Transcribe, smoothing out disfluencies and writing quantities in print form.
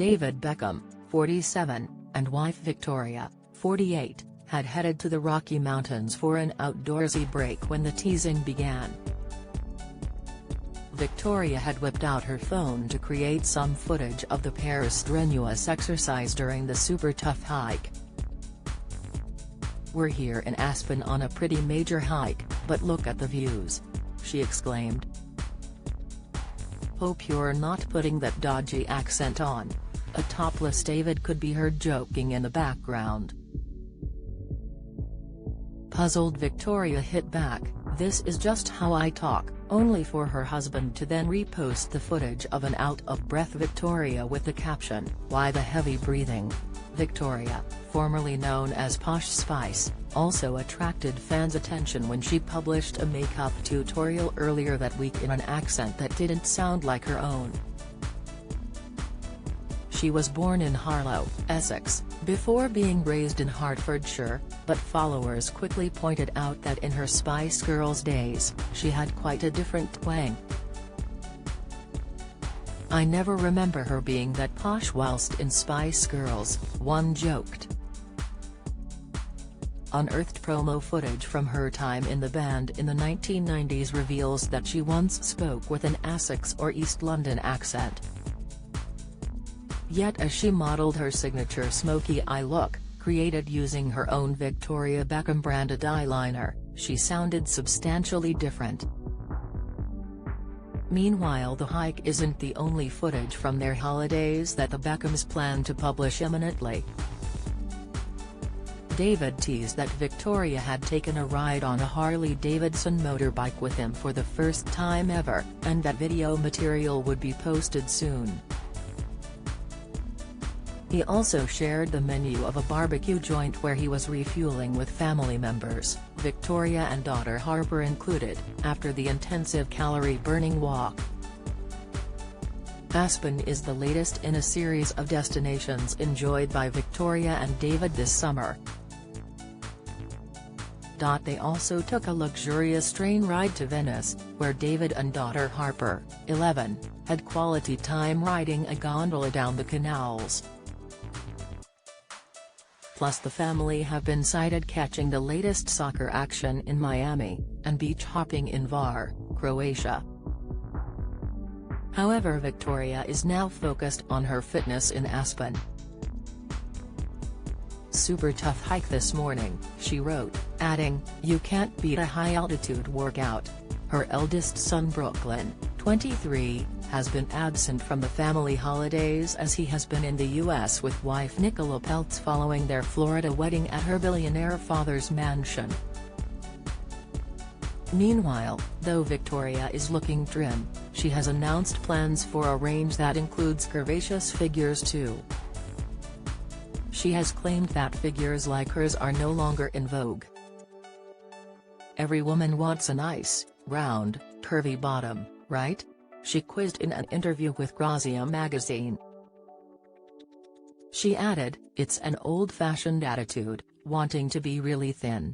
David Beckham, 47, and wife Victoria, 48, had headed to the Rocky Mountains for an outdoorsy break when the teasing began. Victoria had whipped out her phone to create some footage of the pair's strenuous exercise during the super tough hike. "We're here in Aspen on a pretty major hike, but look at the views," she exclaimed. "Hope you're not putting that dodgy accent on." A topless David could be heard joking in the background. Puzzled Victoria hit back, "This is just how I talk," only for her husband to then repost the footage of an out-of-breath Victoria with the caption, "Why the heavy breathing?" Victoria, formerly known as Posh Spice, also attracted fans' attention when she published a makeup tutorial earlier that week in an accent that didn't sound like her own. She was born in Harlow, Essex, before being raised in Hertfordshire, but followers quickly pointed out that in her Spice Girls days, she had quite a different twang. "I never remember her being that posh whilst in Spice Girls," one joked. Unearthed promo footage from her time in the band in the 1990s reveals that she once spoke with an Essex or East London accent. Yet as she modeled her signature smoky eye look, created using her own Victoria Beckham branded eyeliner, she sounded substantially different. Meanwhile, the hike isn't the only footage from their holidays that the Beckhams plan to publish imminently. David teased that Victoria had taken a ride on a Harley-Davidson motorbike with him for the first time ever, and that video material would be posted soon. He also shared the menu of a barbecue joint where he was refueling with family members, Victoria and daughter Harper included, after the intensive calorie-burning walk. Aspen is the latest in a series of destinations enjoyed by Victoria and David this summer. They also took a luxurious train ride to Venice, where David and daughter Harper, 11, had quality time riding a gondola down the canals. Plus the family have been sighted catching the latest soccer action in Miami, and beach hopping in Var, Croatia. However, Victoria is now focused on her fitness in Aspen. "Super tough hike this morning," she wrote, adding, "You can't beat a high-altitude workout." Her eldest son Brooklyn, 23, has been absent from the family holidays as he has been in the U.S. with wife Nicola Peltz following their Florida wedding at her billionaire father's mansion. Meanwhile, though Victoria is looking trim, she has announced plans for a range that includes curvaceous figures too. She has claimed that figures like hers are no longer in vogue. "Every woman wants a nice, round, curvy bottom, right?" she quizzed in an interview with Grazia magazine. She added, "It's an old-fashioned attitude, wanting to be really thin.